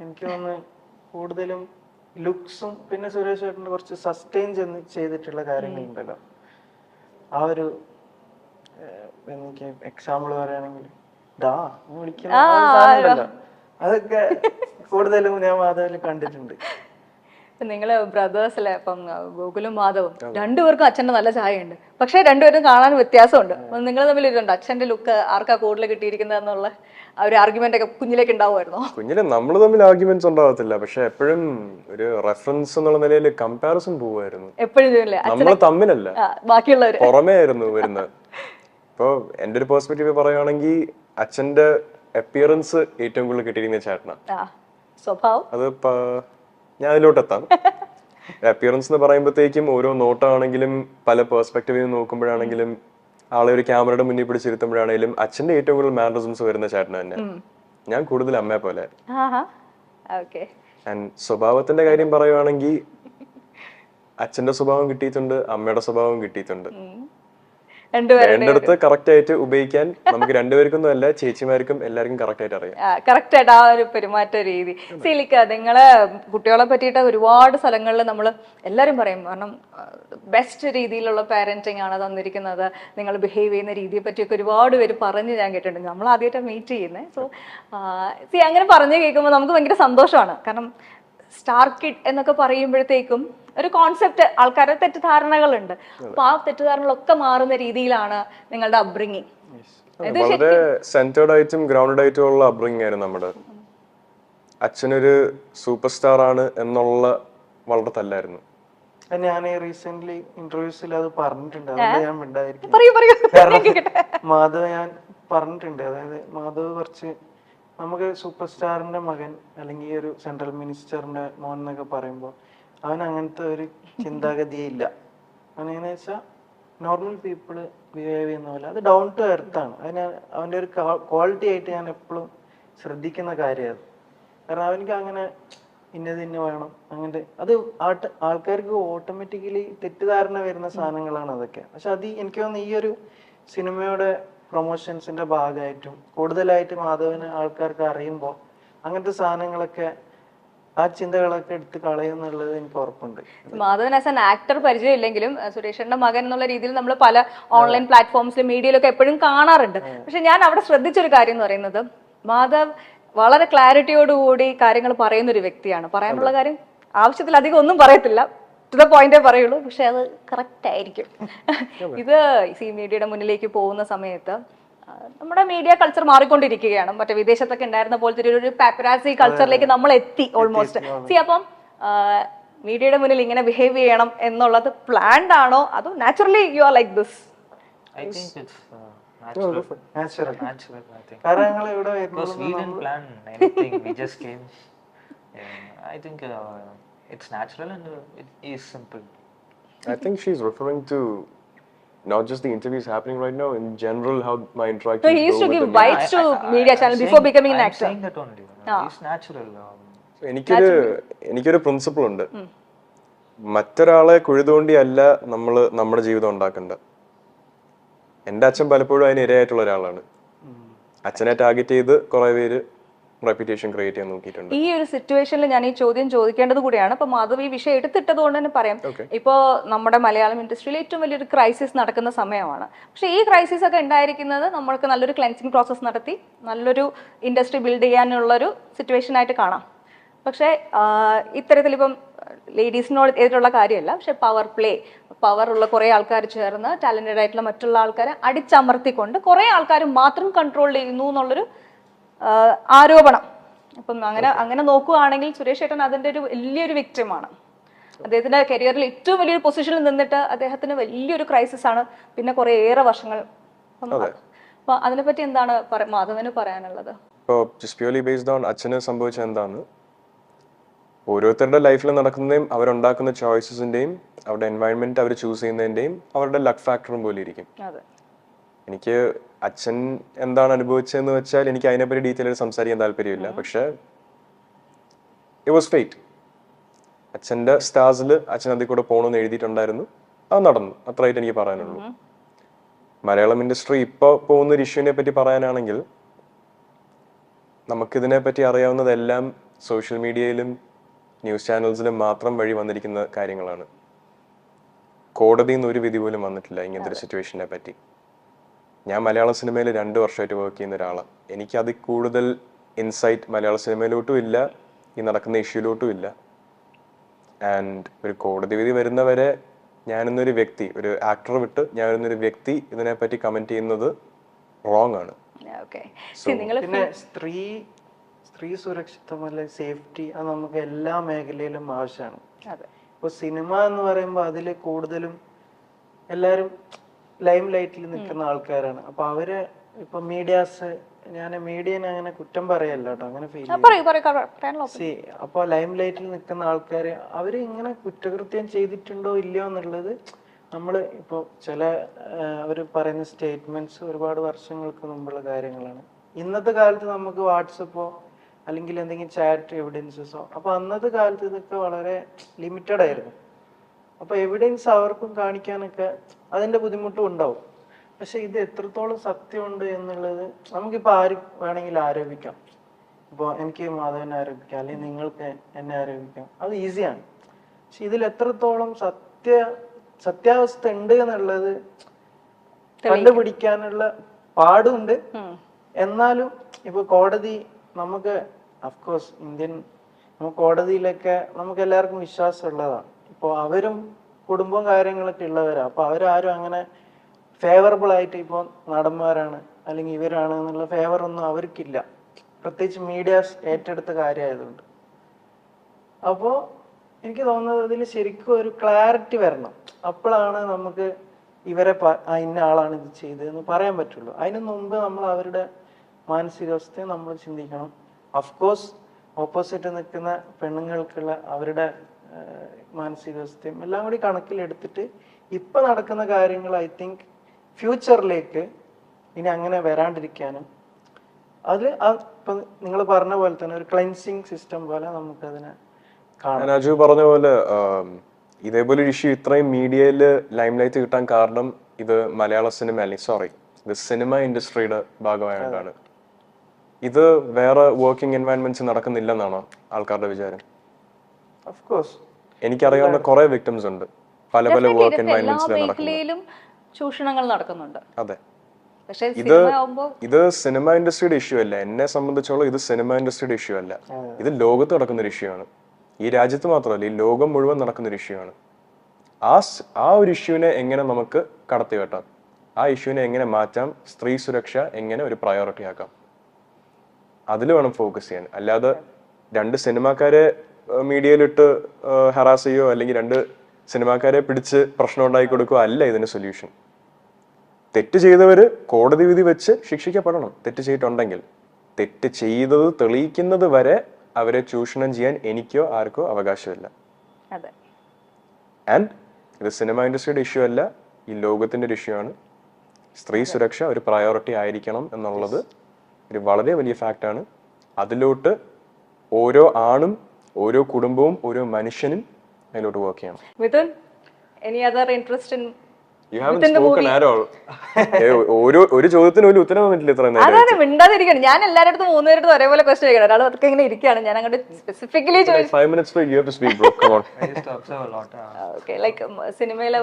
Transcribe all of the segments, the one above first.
എനിക്ക് തോന്നുന്നു കൂടുതലും ലുക്സും പിന്നെ സുരേഷ് ചേട്ടൻ്റെ കുറച്ച് സസ്റ്റെയിൻ ചെയ്തിട്ടുള്ള കാര്യങ്ങളുണ്ടല്ലോ. ആ ഒരു എനിക്ക് എക്സാമ്പിൾ പറയുകയാണെങ്കിൽ ദാ വിളിക്കുന്ന ആ ഒരു സാധനം ഉണ്ടല്ലോ, അതൊക്കെ കൂടുതലും ഞാൻ മാധവിൽ കണ്ടിട്ടുണ്ട്. നിങ്ങള് ബ്രദേഴ്സിലെ ഇപ്പം ഗോകുലും മാധവും രണ്ടുപേർക്കും അച്ഛന്റെ നല്ല ചായ ഉണ്ട്, പക്ഷെ രണ്ടുപേരും കാണാൻ വ്യത്യാസമുണ്ട്. നിങ്ങൾ തമ്മിൽ ഇതുണ്ട്, അച്ഛന്റെ ലുക്ക് ആർക്കാ കൂടുതൽ കിട്ടിയിരിക്കുന്നത് എന്നുള്ള ആ ഒരു ആർഗ്യുമെന്റ് ഒക്കെ കുഞ്ഞിലേക്ക് ഉണ്ടാവുമായിരുന്നോ? കുഞ്ഞിലെ നമ്മൾ തമ്മിൽ ആർഗ്യുമെന്റ്സ് ഉണ്ടാവത്തില്ല, പക്ഷെ എപ്പോഴും ഒരു റെഫറൻസ് എന്നുള്ള നിലയിൽ കമ്പാരിസൺ പോവായിരുന്നു. എപ്പോഴും നമ്മൾ തമ്മിലല്ല, ബാക്കിയുള്ളവര് പുറമേ ആയിരുന്നു വരുന്നത്. ഇപ്പൊ എന്റെ ഒരു പെർസ്പെക്റ്റീവ് പറയുകയാണെങ്കിൽ അച്ഛന്റെ അപ്പിയറൻസ് ഏറ്റവും കൂടുതൽ കിട്ടിയിരിക്കുന്ന ചേട്ടനാ. സ്വഭാവം അത് ഞാൻ അതിലോട്ടെത്താം. അപ്പിയറൻസ് എന്ന് പറയുമ്പോഴത്തേക്കും ഓരോ നോട്ടാണെങ്കിലും പല പെർസ്പെക്റ്റീവിൽ നോക്കുമ്പോഴാണെങ്കിലും ആളെ ഒരു ക്യാമറയുടെ മുന്നിൽ പിടിച്ചിരുത്തുമ്പോഴാണെങ്കിലും അച്ഛന്റെ ഏറ്റവും കൂടുതൽ മാനറിസംസ് വരുന്ന ചേട്ടൻ തന്നെ. ഞാൻ കൂടുതൽ അമ്മയെ പോലെ. ആൻഡ് സ്വഭാവത്തിന്റെ കാര്യം പറയുവാണെങ്കിൽ അച്ഛന്റെ സ്വഭാവം കിട്ടിയിട്ടുണ്ട്, അമ്മയുടെ സ്വഭാവം കിട്ടിയിട്ടുണ്ട്. രണ്ടിടത്ത് കറക്റ്റ് ആയിട്ട് ഉപയോഗിക്കാൻ നമുക്ക് രണ്ടുപേർക്കൊന്നും അല്ല, ചേച്ചിമാർക്കും എല്ലാവർക്കും കറക്റ്റ് ആയിട്ട് അറിയാം. കറക്റ്റ് ആയിട്ട് ആ ഒരു പെരുമാറ്റ രീതി. സിലിക്ക, നിങ്ങളെ കുട്ടികളെ പറ്റിയിട്ട് ഒരുപാട് സ്ഥലങ്ങളിൽ നമ്മൾ എല്ലാവരും പറയും, കാരണം ബെസ്റ്റ് രീതിയിലുള്ള പാരന്റിങ് ആണ് തന്നിരിക്കുന്നത്, നിങ്ങൾ ബിഹേവ് ചെയ്യുന്ന രീതിയെ പറ്റിയൊക്കെ ഒരുപാട് പേര് പറഞ്ഞ് ഞാൻ കേട്ടിട്ടുണ്ട്. നമ്മൾ ആദ്യമായിട്ട് മീറ്റ് ചെയ്യുന്നത്. സോ അങ്ങനെ പറഞ്ഞു കേൾക്കുമ്പോൾ നമുക്ക് ഭയങ്കര സന്തോഷമാണ്. കാരണം സ്റ്റാർ കിഡ് എന്നൊക്കെ പറയുമ്പോഴത്തേക്കും ഒരു കോൺസെപ്റ്റ്, ആൾക്കാരുടെ തെറ്റിദ്ധാരണകളുണ്ട്. അപ്പൊ ആ തെറ്റിദ്ധാരണകളൊക്കെ മാറുന്ന രീതിയിലാണ് നിങ്ങളുടെ അപ്ബ്രിങ്ങിങ്. വളരെ സെന്റേർഡ് ആയിട്ടും ഗ്രൗണ്ടഡ് ആയിട്ടും ഉള്ള അപ്ബ്രിങ്ങിങ് ആയിരുന്നു നമ്മുടെ. അച്ഛനൊരു സൂപ്പർ സ്റ്റാർ ആണ് എന്നുള്ള വളരെ തല്ലായിരുന്നു. ഞാൻ റീസെന്റ് ഇന്റർവ്യൂസിൽ അത് പറഞ്ഞിട്ടുണ്ട്, അതുകൊണ്ട് ഞാൻ മിണ്ടായിരിക്കും. മാധവ് ഞാൻ പറഞ്ഞിട്ടുണ്ട്, അതായത് മാധവ് കുറച്ച് നമുക്ക് സൂപ്പർ സ്റ്റാറിന്റെ മകൻ അല്ലെങ്കിൽ ഒരു സെൻട്രൽ മിനിസ്റ്ററിന്റെ മോൻ എന്നൊക്കെ പറയുമ്പോൾ അവൻ അങ്ങനത്തെ ഒരു ചിന്താഗതിയേ ഇല്ല. അവനെന്ന് വെച്ചാൽ നോർമൽ പീപ്പിള് ബിഹേവ് ചെയ്യുന്ന പോലെ, അത് ഡൗൺ ടു എർത്ത് ആണ്. അതിന് അവൻ്റെ ഒരു ക്വാളിറ്റി ആയിട്ട് ഞാൻ എപ്പോഴും ശ്രദ്ധിക്കുന്ന കാര്യമാണ്. കാരണം അവനക്ക് അങ്ങനെ ഇന്ന വേണം അങ്ങനത്തെ, അത് ആൾക്കാർക്ക് ഓട്ടോമാറ്റിക്കലി തെറ്റിദ്ധാരണ വരുന്ന സാധനങ്ങളാണ് അതൊക്കെ. പക്ഷെ അത് എനിക്ക് തോന്നുന്നു ഈ ഒരു സിനിമയുടെ പ്രൊമോഷൻസിന്റെ ഭാഗമായിട്ടും കൂടുതലായിട്ട് മാധവന് ആൾക്കാർക്ക് അറിയുമ്പോൾ അങ്ങനത്തെ സാധനങ്ങളൊക്കെ, ആ ചിന്തകളൊക്കെ എടുത്ത് കളയുന്നുള്ളത് എനിക്ക് ഉറപ്പുണ്ട്. മാധവൻ ആസ് ആൻ ആക്ടർ പരിചയമില്ലെങ്കിലും സുരേഷന്റെ മകൻ എന്നുള്ള രീതിയിൽ നമ്മൾ പല ഓൺലൈൻ പ്ലാറ്റ്ഫോംസിലും മീഡിയയിലൊക്കെ എപ്പോഴും കാണാറുണ്ട്. പക്ഷെ ഞാൻ അവിടെ ശ്രദ്ധിച്ചൊരു കാര്യം എന്ന് പറയുന്നത്, മാധവ് വളരെ ക്ലാരിറ്റിയോടുകൂടി കാര്യങ്ങൾ പറയുന്ന ഒരു വ്യക്തിയാണ്. പറയാനുള്ള കാര്യം ആവശ്യത്തിലധികം ഒന്നും പറയത്തില്ല, ടു ദ പോയിന്റേ പറയുള്ളൂ, പക്ഷെ അത് കറക്റ്റ് ആയിരിക്കും. ഇത് സി മീഡിയയുടെ മുന്നിലേക്ക് പോകുന്ന സമയത്ത് നമ്മുടെ മീഡിയ കൾച്ചർ മാറിക്കൊണ്ടിരിക്കുകയാണ്. മറ്റേ വിദേശത്തൊക്കെ ഉണ്ടായിരുന്ന പോലത്തെ ഒരു പാപ്പരാസി കൾച്ചറിലേക്ക് നമ്മൾ എത്തി ഓൾമോസ്റ്റ്. സി അപ്പം മീഡിയയുടെ മുന്നിൽ ഇങ്ങനെ ബിഹേവ് ചെയ്യണം എന്നുള്ളത് പ്ലാൻഡ് ആണോ അതോ naturally you are like this? I think it's natural. I think. Because we didn't plan anything, we just came. I think it's natural and it is simple. I think she's referring to not just the interviews happening right now, in general how my interactions So he used go to with give the media. bites to media channel before becoming an actor. I'm saying that only. It's natural. എനിക്കൊരു principle ഉണ്ട്, മറ്റൊരാളെ കുഴിതോണ്ടിയല്ല നമ്മൾ നമ്മുടെ ജീവിതം ഉണ്ടാക്കേണ്ടത്. എൻ്റെ അച്ഛൻ പലപ്പോഴും അതിന് ഇരയായിട്ടുള്ള ഒരാളാണ്. അച്ഛനെ ടാർഗറ്റ് ചെയ്ത് കുറെ പേര് റെപ്യൂട്ടേഷൻ ക്രിയേറ്റ് ചെയ്യാൻ നോക്കിയിട്ടുണ്ട്. ഈ ഒരു സിറ്റുവേഷനിൽ ഞാൻ ഈ ചോദ്യം ചോദിക്കേണ്ടത് കൂടിയാണ്. ഇപ്പൊ മാധവ് ഈ വിഷയം എടുത്തിട്ടത് കൊണ്ട് തന്നെ പറയാം. ഇപ്പോ നമ്മുടെ മലയാളം ഇൻഡസ്ട്രിയിൽ ഏറ്റവും വലിയൊരു ക്രൈസിസ് നടക്കുന്ന സമയമാണ്. പക്ഷെ ഈ ക്രൈസിസ് ഒക്കെ ഉണ്ടായിരിക്കുന്നത് നമ്മൾക്ക് നല്ലൊരു ക്ലെൻസിങ് പ്രോസസ് നടത്തി നല്ലൊരു ഇൻഡസ്ട്രി ബിൽഡ് ചെയ്യാനുള്ളൊരു സിറ്റുവേഷൻ ആയിട്ട് കാണാം. പക്ഷേ ഇത്തരത്തിലിപ്പം ലേഡീസിനോട് എതിരുള്ള കാര്യമല്ല, പക്ഷെ പവർ ഉള്ള കുറേ ആൾക്കാർ ചേർന്ന് ടാലന്റഡ് ആയിട്ടുള്ള മറ്റുള്ള ആൾക്കാരെ അടിച്ചമർത്തിക്കൊണ്ട് കുറേ ആൾക്കാർ മാത്രം കൺട്രോൾ ചെയ്യുന്നു എന്നുള്ളൊരു ആരോപണം. അപ്പം അങ്ങനെ നോക്കുകയാണെങ്കിൽ സുരേഷ് ഏട്ടൻ അതിൻ്റെ ഒരു വലിയൊരു വിക്ടിമാണ്. അദ്ദേഹത്തിന്റെ കരിയറിൽ ഏറ്റവും വലിയൊരു പൊസിഷനിൽ നിന്നിട്ട് അദ്ദേഹത്തിന് വലിയൊരു ക്രൈസിസ് ആണ് പിന്നെ കുറേ ഏറെ വർഷങ്ങൾ. അപ്പൊ അതിനെപ്പറ്റി എന്താണ് മാധവന് പറയാനുള്ളത്? ഇപ്പോൾ ജസ്റ്റ് പ്യൂർലി ബേസ്ഡ് ഓൺ അച്ഛന് സംഭവിച്ചത് എന്താണ്, ഓരോരുത്തരുടെ ലൈഫിൽ നടക്കുന്നതും അവരുണ്ടാക്കുന്ന ചോയ്സസിന്റെയും അവരുടെ എൻവയൺമെന്റ് അവർ ചൂസ് ചെയ്യുന്നതിന്റെയും അവരുടെ ലക്ക് ഫാക്ടറും പോലെ ഇരിക്കും. എനിക്ക് അച്ഛൻ എന്താണ് അനുഭവിച്ചതെന്ന് വെച്ചാൽ എനിക്ക് അതിനെപ്പറ്റി ഡീറ്റെയിൽ ആയിട്ട് സംസാരിക്കാൻ താല്പര്യമില്ല. പക്ഷെ ഇറ്റ് വാസ് ഫേറ്റ്. അച്ഛൻ്റെ സ്റ്റാർസിൽ അച്ഛൻ അതിൽ കൂടെ പോകണമെന്ന് എഴുതിയിട്ടുണ്ടായിരുന്നു, അത് നടന്നു. അത്രയായിട്ട് എനിക്ക് പറയാനുള്ളൂ. മലയാളം ഇൻഡസ്ട്രി ഇപ്പോൾ പോകുന്ന ഒരു ഇഷ്യൂവിനെ പറ്റി പറയാനാണെങ്കിൽ നമുക്കിതിനെ പറ്റി അറിയാവുന്നതെല്ലാം സോഷ്യൽ മീഡിയയിലും ന്യൂസ് ചാനൽസിലും മാത്രം വഴി വന്നിരിക്കുന്ന കാര്യങ്ങളാണ്. കോടതിയിൽ നിന്ന് ഒരു വിധി പോലും വന്നിട്ടില്ല ഇങ്ങനത്തെ ഒരു സിറ്റുവേഷനെ പറ്റി. ഞാൻ മലയാള സിനിമയിൽ 2 വർഷമായിട്ട് വർക്ക് ചെയ്യുന്ന ഒരാളാണ്. എനിക്ക് അതിൽ കൂടുതൽ ഇൻസൈറ്റ് മലയാള സിനിമയിലോട്ടും ഇല്ല, ഈ നടക്കുന്ന ഇഷ്യൂലോട്ടും ഇല്ല. ആൻഡ് ഒരു കോടതി വിധി വരുന്നവരെ ഞാനെന്നൊരു വ്യക്തി, ഒരു ആക്ടർ വിട്ട് ഞാനെന്നൊരു വ്യക്തി ഇതിനെപ്പറ്റി കമന്റ് ചെയ്യുന്നത് റോങ് ആണ്. പിന്നെ സ്ത്രീ സുരക്ഷിതം അല്ലെ സേഫ്റ്റി അത് നമുക്ക് എല്ലാ മേഖലയിലും ആവശ്യമാണ്. ഇപ്പൊ സിനിമ എന്ന് പറയുമ്പോൾ അതിൽ കൂടുതലും എല്ലാരും ലൈം ലൈറ്റിൽ നിൽക്കുന്ന ആൾക്കാരാണ്. അപ്പൊ അവര് ഇപ്പൊ മീഡിയാസ്, ഞാൻ മീഡിയനെ അങ്ങനെ കുറ്റം പറയല്ല കേട്ടോ, അങ്ങനെ ഫീൽ ചെയ്യും. അപ്പൊ ലൈം ലൈറ്റിൽ നിൽക്കുന്ന ആൾക്കാര് അവര് ഇങ്ങനെ കുറ്റകൃത്യം ചെയ്തിട്ടുണ്ടോ ഇല്ലയോ എന്നുള്ളത് നമ്മള് ഇപ്പൊ ചില അവര് പറയുന്ന സ്റ്റേറ്റ്മെന്റ്സ് ഒരുപാട് വർഷങ്ങൾക്ക് മുമ്പുള്ള കാര്യങ്ങളാണ്. ഇന്നത്തെ കാലത്ത് നമുക്ക് വാട്സപ്പോ അല്ലെങ്കിൽ എന്തെങ്കിലും ചാറ്റ് എവിഡൻസസോ, അപ്പൊ അന്നത്തെ കാലത്ത് ഇതൊക്കെ വളരെ ലിമിറ്റഡ് ആയിരുന്നു. അപ്പൊ എവിഡൻസ് അവർക്കും കാണിക്കാനൊക്കെ അതിന്റെ ബുദ്ധിമുട്ടും ഉണ്ടാവും. പക്ഷെ ഇത് എത്രത്തോളം സത്യമുണ്ട് എന്നുള്ളത് നമുക്കിപ്പോ ആര് വേണമെങ്കിലും ആരോപിക്കാം. ഇപ്പൊ എനിക്ക് മാധവനെ ആരോപിക്കാം, അല്ലെങ്കിൽ നിങ്ങൾക്ക് എന്നെ ആരോപിക്കാം, അത് ഈസിയാണ്. പക്ഷെ ഇതിൽ എത്രത്തോളം സത്യാവസ്ഥ ഉണ്ട് എന്നുള്ളത് കണ്ടുപിടിക്കാനുള്ള പാടുണ്ട്. എന്നാലും ഇപ്പൊ കോടതി നമുക്ക് അഫ്കോഴ്സ് നമുക്ക് കോടതിയിലൊക്കെ നമുക്ക് എല്ലാവർക്കും വിശ്വാസം ഉള്ളതാണ്. ഇപ്പൊ അവരും കുടുംബവും കാര്യങ്ങളൊക്കെ ഉള്ളവരാ. അപ്പൊ അവരാരും അങ്ങനെ ഫേവറബിൾ ആയിട്ട് ഇപ്പൊ നടന്മാരാണ് അല്ലെങ്കിൽ ഇവരാണ് എന്നുള്ള ഫേവർ ഒന്നും അവർക്കില്ല, പ്രത്യേകിച്ച് മീഡിയാസ് ഏറ്റെടുത്ത കാര്യമായതുകൊണ്ട്. അപ്പോ എനിക്ക് തോന്നുന്നത് ഇതിൽ ശരിക്കും ഒരു ക്ലാരിറ്റി വരണം. അപ്പോഴാണ് നമുക്ക് ഇവരെ ഇന്ന ആളാണ് ഇത് ചെയ്തതെന്ന് പറയാൻ പറ്റുള്ളൂ. അതിനു മുമ്പ് നമ്മൾ അവരുടെ മാനസികാവസ്ഥയെ നമ്മൾ ചിന്തിക്കണം. അഫ്കോഴ്സ് ഓപ്പോസിറ്റ് നിൽക്കുന്ന പെണ്ണുങ്ങൾക്കുള്ള അവരുടെ മാനസികാവസ്ഥയും എല്ലാം കൂടി കണക്കിലെടുത്തിട്ട് ഇപ്പൊ നടക്കുന്ന കാര്യങ്ങൾ ഐ തിങ്ക് ഫ്യൂച്ചറിലേക്ക് ഇനി അങ്ങനെ വരാണ്ടിരിക്കാനും അത് ഇപ്പൊ നിങ്ങൾ പറഞ്ഞ പോലെ തന്നെ ഒരു ക്ലെൻസിങ് സിസ്റ്റം പോലെ നമുക്കതിനെ കാണാം. രാജു പറഞ്ഞ പോലെ ഇതേപോലെ ഒരു ഇഷ്യൂ ഇത്രയും മീഡിയയില് ലൈം ലൈറ്റ് കിട്ടാൻ കാരണം ഇത് മലയാള സിനിമ ഇത് സിനിമ ഇൻഡസ്ട്രിയുടെ ഭാഗമായതുകൊണ്ടാണ്. ഇത് വേറെ വർക്കിംഗ് എൻവയൺമെന്റ്സ് നടക്കുന്നില്ലെന്നാണോ ആൾക്കാരുടെ വിചാരം? എനിക്കറിയാവുന്ന കുറെ വിക്ടിംസ് ഉണ്ട്, പല പല വർക്ക് എൻവയൺമെന്റ്സിലും ചൂഷണങ്ങൾ നടക്കുന്നുണ്ട്. അതെ, ഇത് സിനിമ ഇൻഡസ്ട്രിയുടെ ഇഷ്യൂ അല്ല. എന്നെ സംബന്ധിച്ചോളം ഇത് സിനിമ ഇൻഡസ്ട്രിയുടെ ഇഷ്യൂ അല്ല, ഇത് ലോകത്ത് നടക്കുന്ന ഒരു ഇഷ്യൂ ആണ്. ഈ രാജ്യത്ത് മാത്രമല്ല, ഈ ലോകം മുഴുവൻ നടക്കുന്ന ഒരു ഇഷ്യൂ ആണ്. ആ ഒരു ഇഷ്യൂവിനെ എങ്ങനെ നമുക്ക് കടത്തി വെട്ടാം, ആ ഇഷ്യൂവിനെ എങ്ങനെ മാറ്റാം, സ്ത്രീ സുരക്ഷ എങ്ങനെ ഒരു പ്രയോറിറ്റി ആക്കാം, അതിൽ വേണം ഫോക്കസ് ചെയ്യാൻ. അല്ലാതെ 2 സിനിമാക്കാരെ മീഡിയയിലിട്ട് ഹറാസ് ചെയ്യോ അല്ലെങ്കിൽ 2 സിനിമാക്കാരെ പിടിച്ച് പ്രശ്നം ഉണ്ടാക്കി കൊടുക്കുകയോ അല്ല ഇതിന് സൊല്യൂഷൻ. തെറ്റ് ചെയ്തവര് കോടതി വിധി വെച്ച് ശിക്ഷിക്കപ്പെടണം. തെറ്റ് ചെയ്തിട്ടുണ്ടെങ്കിൽ തെറ്റ് ചെയ്തത് തെളിയിക്കുന്നത് വരെ അവരെ ചൂഷണം ചെയ്യാൻ എനിക്കോ ആർക്കോ അവകാശമില്ല. ആൻഡ് ഇത് സിനിമ ഇൻഡസ്ട്രിയുടെ ഇഷ്യൂ അല്ല, ഈ ലോകത്തിന്റെ ഒരു ഇഷ്യൂ ആണ്. സ്ത്രീ സുരക്ഷ ഒരു പ്രയോറിറ്റി ആയിരിക്കണം എന്നുള്ളത് ഒരു വളരെ വലിയ ഫാക്റ്റാണ്. അതിലോട്ട് ഓരോ ആണും ഓരോ കുടുംബവും ഓരോ മനുഷ്യനും അതിലോട്ട് വർക്ക് ചെയ്യണം. Mithun, any other interest in ഒരു ചോദ്യത്തിന് ഒരു ഉത്തരം വന്നിട്ടില്ല ഇത്ര നേരം. അതെ, മിണ്ടാതിരിക്കണം. ഞാൻ എല്ലാവരുടെ 3 പേരുടെ ഒരേപോലെ ക്വസ്റ്റ്യൻ ചെയ്യണം. ഒരാൾ അതൊക്കെ ഇങ്ങനെ ഇരിക്കുകയാണ്, ഞാൻ അങ്ങോട്ട് സ്പെസിഫിക്കലി സിനിമയിലെ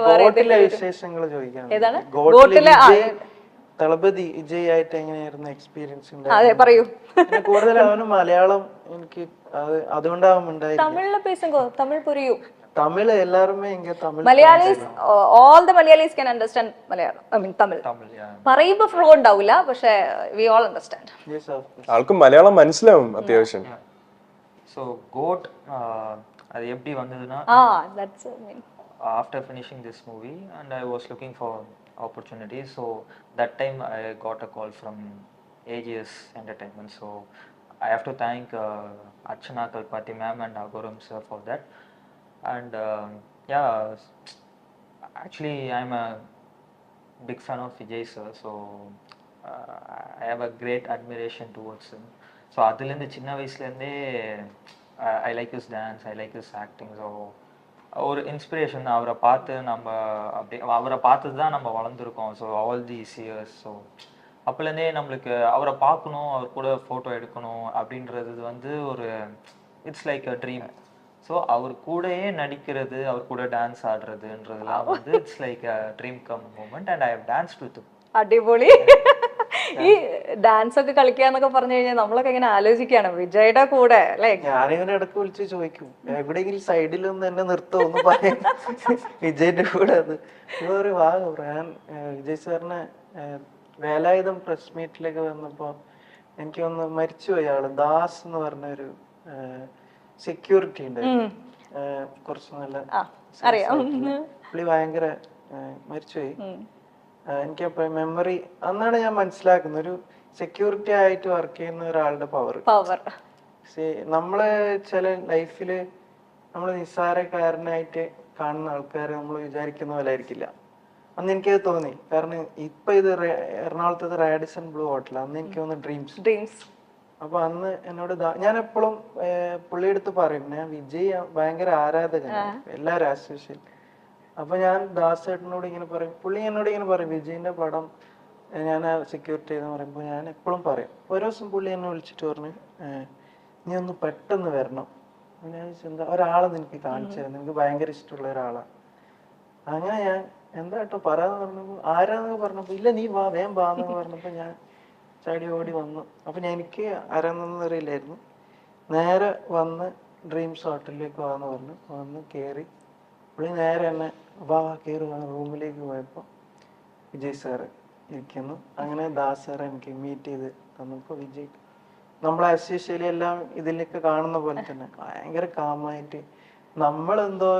വിശേഷങ്ങൾ ചോദിക്കാം. ഏതാണ് തളപതി വിജയ് ആയിട്ട് എങ്ങനെയായിരുന്നു എക്സ്പീരിയൻസ്? അതെ, പറയൂ. കൂടുതൽ അവന് മലയാളം എനിക്ക് അതുകൊണ്ടാവും തമിഴില് പേസുങ്കോ, തമിഴ് പുരിയും. തമിഴ് എല്ലാരുമേ ഇങ്ങ Tamil Malayalis, all the Malayalis can understand Malayalam. I mean Tamil. പറയുമ്പോ ഫ്ലോ ഉണ്ടാവില്ല, പക്ഷേ we all understand. ആൾക്കും മലയാളം മനസ്സിലാവും അത്യാവശ്യം. So goat അത് எப்படி വന്നதுனா that's I mean after finishing this movie and I was looking for opportunities, so that time I got a call from AGS Entertainment, so I have to thank Archana Kalpati ma'am and Agoram sir for that. And yeah, actually I'm a big fan of Vijay sir, so I have a great admiration towards him. So adilende chinna vayasla irundhe I like his dance, I like his acting. So ஒரு inspiration, அவரை பார்த்து நம்ம அவரை பார்த்து தான் நம்ம வளர்ந்துருக்கோம். So all these years. So அப்போலேருந்தே நம்மளுக்கு அவரை பார்க்கணும், அவர் கூட ஃபோட்டோ எடுக்கணும் அப்படின்றது வந்து ஒரு it's like a dream. So அவர் கூடயே நடிக்கிறது, அவர் கூட டான்ஸ் ஆடுறதுன்றதுலாம் வந்து it's like a dream come moment and I have danced with. അടിപൊളി. ഈ ഡാൻസ് ഒക്കെ കളിക്കാന്നൊക്കെ പറഞ്ഞു കഴിഞ്ഞാൽ നമ്മളൊക്കെ ഇങ്ങനെ ആലോചിക്കുകയാണ് വിജയുടെ കൂടെ അല്ലെ. ഞാനിങ്ങനെ ഇടക്ക് വിളിച്ച് ചോദിക്കും എവിടെയെങ്കിലും സൈഡിൽ ഒന്ന് എന്നെ നിർത്തോ ഒന്ന് പറയാൻ വിജയന്റെ കൂടെ. അത് ഒരു ഞാൻ വിജയ് സാറിനെ വേലായുധം പ്രസ് മീറ്റിലേക്ക് വന്നപ്പോ എനിക്ക് ഒന്ന് മരിച്ചുപോയി ആള്. ദാസ് എന്ന് പറഞ്ഞ ഒരു സെക്യൂരിറ്റി ഉണ്ട്, കുറച്ച് നല്ല പുള്ളി ഭയങ്കര മരിച്ചുപോയി. എനിക്കപ്പോ മെമ്മറി അന്നാണ് ഞാൻ മനസ്സിലാക്കുന്നത് ഒരു സെക്യൂരിറ്റി ആയിട്ട് വർക്ക് ചെയ്യുന്ന ഒരാളുടെ പവർ. നമ്മള് ചില ലൈഫില് നമ്മള് നിസ്സാരക്കാരനായിട്ട് കാണുന്ന ആൾക്കാരെ നമ്മൾ വിചാരിക്കുന്ന പോലെ ആയിരിക്കില്ല. അന്ന് എനിക്കത് തോന്നി. കാരണം ഇപ്പൊ ഇത് എറണാകുളത്തെ റാഡിസൺ ബ്ലൂ ഹോട്ടൽ, അന്ന് എനിക്ക് തോന്നുന്നു ഡ്രീംസ്. അപ്പൊ അന്ന് എന്നോട് ഞാൻ എപ്പോഴും പുള്ളിയെടുത്ത് പറയും ഞാൻ വിജയ് ഭയങ്കര ആരാധകനാണ്, എല്ലാവരും ആസ്വദിച്ചു. അപ്പൊ ഞാൻ ദാസേട്ടനോട് ഇങ്ങനെ പറയും, പുള്ളി എന്നോട് ഇങ്ങനെ പറയും വിജയിന്റെ പടം ഞാൻ സെക്യൂരിറ്റി എന്ന് പറയുമ്പോൾ ഞാൻ എപ്പോഴും പറയും. ഒരു ദിവസം പുള്ളി എന്നെ വിളിച്ചിട്ട് പറഞ്ഞു നീ ഒന്ന് പെട്ടെന്ന് വരണം. ഞാൻ എന്താ ഒരാളെ നിനക്ക് കാണിച്ചു തരാം, നിനക്ക് ഭയങ്കര ഇഷ്ടമുള്ള ഒരാളാണ്. അങ്ങനെ ഞാൻ എന്താ കേട്ടോ പറയാന്ന് പറഞ്ഞപ്പോ ആരാന്നൊക്കെ പറഞ്ഞപ്പോ ഇല്ല നീ വാ വേഗം വാന്നൊക്കെ പറഞ്ഞപ്പോ ഞാൻ ചാടി ഓടി വന്നു. അപ്പൊ എനിക്ക് ആരാന്നൊന്നും അറിയില്ലായിരുന്നു. നേരെ വന്ന് ഡ്രീംസ് ഹോട്ടലിലേക്ക് വാന്ന് പറഞ്ഞു. വന്ന് കയറി പുള്ളി നേരെ എന്നെ വാ കയറി റൂമിലേക്ക് പോയപ്പോ വിജയ് സാറ് ഇരിക്കുന്നു. അങ്ങനെ ദാസ് സാറ് എനിക്ക് മീറ്റ് ചെയ്ത് തന്നപ്പോ വിജയ് നമ്മളെ അസ്യൂഷ്വലി എല്ലാം ഇതിലൊക്കെ കാണുന്ന പോലെ തന്നെ ഭയങ്കര കാമായിട്ട് നമ്മളെന്തോ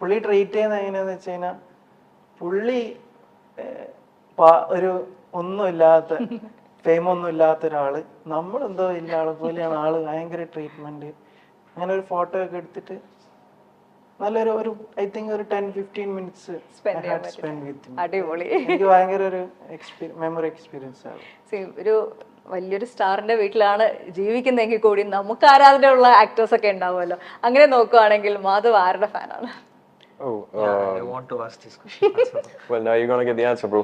പുള്ളി ട്രീറ്റ് ചെയ്യുന്നത് എങ്ങനെയാന്ന് വെച്ച് കഴിഞ്ഞാൽ പുള്ളി ഒരു ഒന്നുമില്ലാത്ത ഫെയിമൊന്നും ഇല്ലാത്ത ഒരാള്, നമ്മളെന്തോ ഇല്ല ആളെ പോലെയാണ് ആള്. ഭയങ്കര ട്രീറ്റ്മെന്റ്. അങ്ങനെ ഒരു ഫോട്ടോ ഒക്കെ എടുത്തിട്ട് നല്ലൊരു ഒരു ഐ തിങ്ക് ഒരു 10-15 മിനിറ്റ്സ് സ്പെൻഡ് വിത്ത്. അടിപൊളി. എനിക്ക് ഭയങ്കര ഒരു മെമ്മറി എക്സ്പീരിയൻസ് ആണ്. ഒരു വലിയൊരു സ്റ്റാറിന്റെ വീട്ടിലാണ് ജീവിക്കുന്നതെങ്കിൽ കൂടി നമുക്ക് ആരാധനയുള്ള ആക്ടേഴ്സ് ഒക്കെ ഉണ്ടാവുമല്ലോ. അങ്ങനെ നോക്കുവാണെങ്കിൽ മാധവ് ആരുടെ ഫാനാണ്? I want to ask this question. Well, now you're gonna get the answer, bro.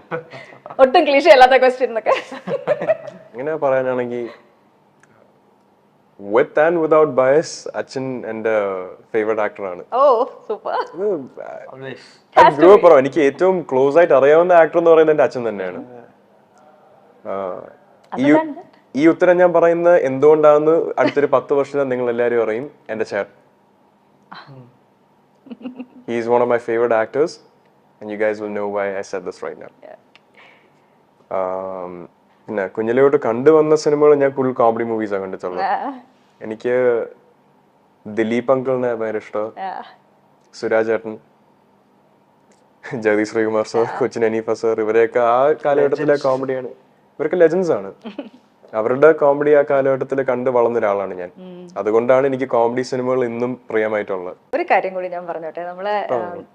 ഒട്ടും ക്ലീഷേ അല്ലാത്ത ക്വസ്റ്റ്യൻ ഒക്കെ. ഇങ്ങനെ പറയാനാണെങ്കിൽ with and without bias അച്ഛൻ എൻ്റെ ഫേവറേറ്റ് ആക്ടറാണ്. ഓ സൂപ്പർ. Always. എനിക്ക് ഏറ്റവും ക്ലോസ് ആയിട്ട് അറിയാവുന്ന ആക്ടർ എന്ന് പറയുന്നത് എൻ്റെ അച്ഛൻ തന്നെയാണ്. ഈ ഉത്തരം ഞാൻ പറയുന്നത് എന്തുകൊണ്ടാണെന്ന് അടുത്തൊരു 10 വർഷം നിങ്ങൾ എല്ലാവരും അറിയും. എൻ്റെ ചേട്ടൻ, he is one of my favorite actors and you guys will know why I said this right now. പിന്നെ കുഞ്ഞിലോട്ട് കണ്ടുവന്ന സിനിമകൾ ഞാൻ ഫുൾ കോമഡി മൂവീസാണ് കണ്ടിട്ടുള്ളത്. എനിക്ക് ദിലീപ് അങ്കിളിനെ ഭയങ്കര ഇഷ്ടം, സുരാജ് ചേട്ടൻ, ജഗദീഷ് ശ്രീകുമാർ സാർ, കൊച്ചിൻ അനീഫ സാർ, ഇവരെയൊക്കെ ആ കാലഘട്ടത്തിലെ കോമഡിയാണ്. ഇവരൊക്കെ ലെജൻസ് ആണ്. അവരുടെ കോമഡി ആ കാലഘട്ടത്തിൽ കണ്ട് വളർന്ന ഒരാളാണ് ഞാൻ. അതുകൊണ്ടാണ് എനിക്ക് കോമഡി സിനിമകൾ ഇന്നും പ്രിയമായിട്ടുള്ളത്. ഒരു കാര്യം കൂടി ഞാൻ പറഞ്ഞോട്ടെ,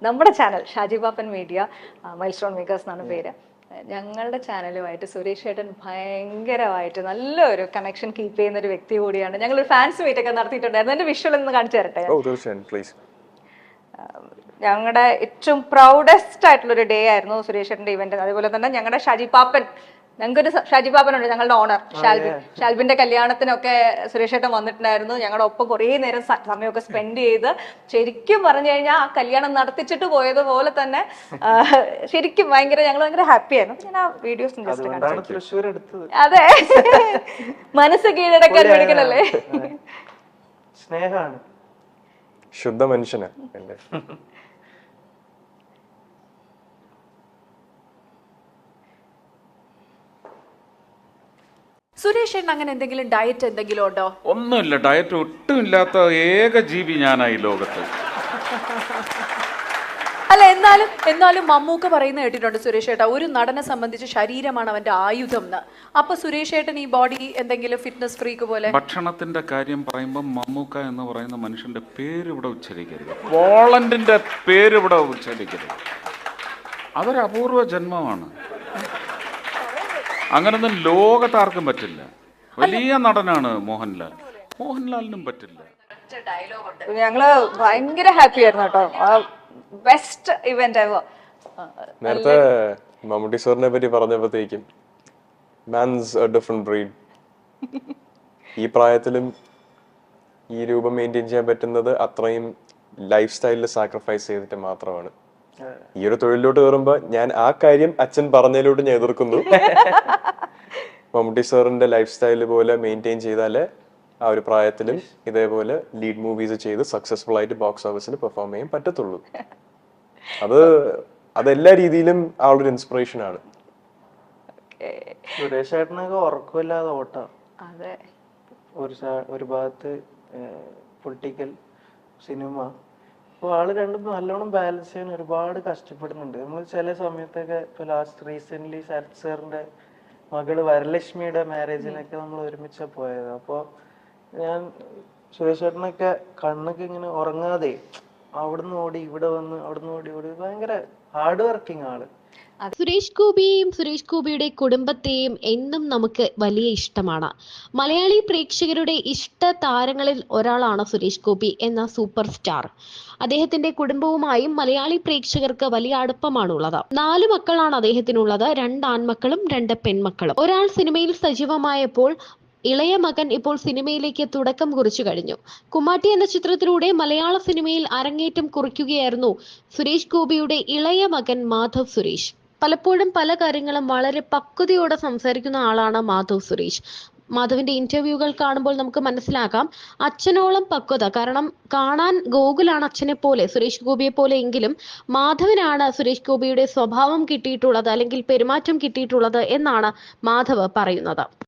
നമ്മുടെ ചാനൽ ഷാജി പാപ്പൻ മീഡിയ മൈൽസ്റ്റോൺ മേക്കേഴ്സ് എന്നാണ് പേര്. ഞങ്ങളുടെ ചാനലുമായിട്ട് സുരേഷ് ചേട്ടൻ ഭയങ്കരമായിട്ട് നല്ലൊരു കണക്ഷൻ കീപ്പ് ചെയ്യുന്ന ഒരു വ്യക്തി കൂടിയാണ്. ഞങ്ങളൊരു ഫാൻസ് മീറ്റ് ഒക്കെ നടത്തിയിട്ടുണ്ടായിരുന്നു. എന്റെ വിഷ്വൽ ഒന്ന് കാണിച്ചു തരട്ടെ. ഞങ്ങളുടെ ഏറ്റവും പ്രൗഡസ്റ്റ് ആയിട്ടുള്ള ഒരു ഡേ ആയിരുന്നു സുരേഷ് ചേട്ടന്റെ ഇവന്റ്. അതുപോലെ തന്നെ ഞങ്ങളുടെ ഷാജി പാപ്പൻ, ഞങ്ങൾക്കൊരു ഷാജി പാപ്പനുണ്ട്, ഞങ്ങളുടെ ഓണർ ഷാൽബിന്റെ കല്യാണത്തിനൊക്കെ സുരേഷ് ഏട്ടൻ വന്നിട്ടുണ്ടായിരുന്നു. ഞങ്ങളുടെ ഒപ്പം കുറേ നേരം സമയമൊക്കെ സ്പെൻഡ് ചെയ്ത് ശരിക്കും പറഞ്ഞു കഴിഞ്ഞാൽ ആ കല്യാണം നടത്തിച്ചിട്ട് പോയതുപോലെ തന്നെ ശരിക്കും ഞങ്ങൾ ഭയങ്കര ഹാപ്പി ആയിരുന്നു. ഞാൻ ആ വീഡിയോസ് ജസ്റ്റ് കണ്ടു. അതെ, മനസ്സ് കീഴടക്കാൻ പഠിക്കണല്ലേ. സ്നേഹമാണ്, ശുദ്ധ മനുഷ്യനാ. സുരേഷ് ഏട്ടൻ അങ്ങനെ എന്തെങ്കിലും ഡയറ്റ് എന്തെങ്കിലും ഉണ്ടോ? ഒന്നുമില്ല, ഡയറ്റ് ഒട്ടും ഇല്ലാത്ത ഏക ജീവി ഞാനായി ലോകത്ത്. അല്ല, എന്നാലും മമ്മൂക്ക പറയുന്ന കേട്ടിട്ടുണ്ട് സുരേഷ് ഏട്ടാ, ഒരു നടനെ സംബന്ധിച്ച് ശരീരമാണ് അവന്റെ ആയുധം എന്ന്. അപ്പൊ സുരേഷ് ഏട്ടൻ ഈ ബോഡി എന്തെങ്കിലും ഫിറ്റ്നസ് ഫ്രീക്ക് പോലെ? ഭക്ഷണത്തിന്റെ കാര്യം പറയുമ്പോൾ മമ്മൂക്ക എന്ന് പറയുന്ന മനുഷ്യന്റെ പേര് ഇവിടെ ഉച്ചരിക്കരുത്, പോളണ്ടിന്റെ പേര് ഇവിടെ ഉച്ചരിക്കരുത്. അതൊരു അപൂർവ ജന്മമാണ്. അങ്ങനൊന്നും ലോകത്താർക്കും പറ്റില്ല. വലിയ നടനാണ് മോഹൻലാൽ, മോഹൻലാലിനും പറ്റില്ല. ഞങ്ങള് ഭയങ്കര ഹാപ്പി ആയിരുന്നു കേട്ടോ. Best event ever. നേരത്തെ മമ്മൂട്ടി സാറിനെ പറ്റി പറഞ്ഞപ്പോഴത്തേക്കും മാൻസ് എ ഡിഫറെന്റ് ബ്രീഡ്. ഈ പ്രായത്തിലും ഈ രൂപം മെയിൻറ്റെയിൻ ചെയ്യാൻ പറ്റുന്നത് അത്രയും ലൈഫ് സ്റ്റൈലിൽ സാക്രിഫൈസ് ചെയ്തിട്ട് മാത്രമാണ്. ഈ ഒരു തൊഴിലിലോട്ട് കയറുമ്പോൾ ഞാൻ ആ കാര്യം അച്ഛൻ പറഞ്ഞതിലോട്ട് ഞാൻ എതിർക്കുന്നു. മമ്മൂട്ടി സാറിന്റെ ലൈഫ് സ്റ്റൈൽ പോലെ മെയിൻറ്റെയിൻ ചെയ്താലേ ആ ഒരു പ്രായത്തിലും ഇതേപോലെ ലീഡ് മൂവീസ് ചെയ്ത് സക്സസ്ഫുൾ ആയിട്ട് ബോക്സ് ഓഫീസിൽ പെർഫോം ചെയ്യാൻ പറ്റത്തുള്ളൂ. അതെല്ലാ രീതിയിലും ആളൊരു ഇൻസ്പിറേഷൻ ആണ്. സുരേഷ് ചേട്ടനൊക്കെ ഉറക്കമില്ലാതെ ഓട്ടം. അതെ, ഒരു ഭാഗത്ത് പൊളിറ്റിക്കൽ സിനിമ, അപ്പോൾ ആള് രണ്ടും നല്ലോണം ബാലൻസ് ചെയ്യാൻ ഒരുപാട് കഷ്ടപ്പെടുന്നുണ്ട്. നമ്മൾ ചില സമയത്തൊക്കെ ഇപ്പൊ ലാസ്റ്റ് റീസെന്റ് ശരത് സാറിന്റെ മകള് വരലക്ഷ്മിയുടെ മാരേജിനൊക്കെ നമ്മൾ ഒരുമിച്ചാ പോയത്. അപ്പോൾ ഞാൻ സുരേഷ് ചേട്ടനൊക്കെ കണ്ണൊക്കെ ഇങ്ങനെ ഉറങ്ങാതെ അവിടുന്ന് ഓടി ഇവിടെ വന്ന് അവിടുന്ന് ഓടി ഭയങ്കര ഹാർഡ് വർക്കിംഗ് ആള്. സുരേഷ് ഗോപിയെയും സുരേഷ് ഗോപിയുടെ കുടുംബത്തെയും എന്നും നമുക്ക് വലിയ ഇഷ്ടമാണ്. മലയാളി പ്രേക്ഷകരുടെ ഇഷ്ട താരങ്ങളിൽ ഒരാളാണ് സുരേഷ് ഗോപി എന്ന സൂപ്പർ സ്റ്റാർ. അദ്ദേഹത്തിന്റെ കുടുംബവുമായും മലയാളി പ്രേക്ഷകർക്ക് വലിയ അടുപ്പമാണുള്ളത്. 4 മക്കളാണ് അദ്ദേഹത്തിനുള്ളത്. 2 ആൺമക്കളും 2 പെൺമക്കളും. ഒരാൾ സിനിമയിൽ സജീവമായപ്പോൾ ഇളയ മകൻ ഇപ്പോൾ സിനിമയിലേക്ക് തുടക്കം കുറിച്ചു കഴിഞ്ഞു. കുമ്മാട്ടി എന്ന ചിത്രത്തിലൂടെ മലയാള സിനിമയിൽ അരങ്ങേറ്റം കുറിക്കുകയായിരുന്നു സുരേഷ് ഗോപിയുടെ ഇളയ മകൻ മാധവ് സുരേഷ്. പലപ്പോഴും പല കാര്യങ്ങളും വളരെ പക്വതയോടെ സംസാരിക്കുന്ന ആളാണ് മാധവ് സുരേഷ്. മാധവിന്റെ ഇന്റർവ്യൂകൾ കാണുമ്പോൾ നമുക്ക് മനസ്സിലാക്കാം അച്ഛനോളം പക്വത. കാരണം കാണാൻ ഗോകുലാണ് അച്ഛനെ പോലെ, സുരേഷ് ഗോപിയെ പോലെ എങ്കിലും മാധവനാണ് സുരേഷ് ഗോപിയുടെ സ്വഭാവം കിട്ടിയിട്ടുള്ളത്, അല്ലെങ്കിൽ പെരുമാറ്റം കിട്ടിയിട്ടുള്ളത് എന്നാണ് മാധവ് പറയുന്നത്.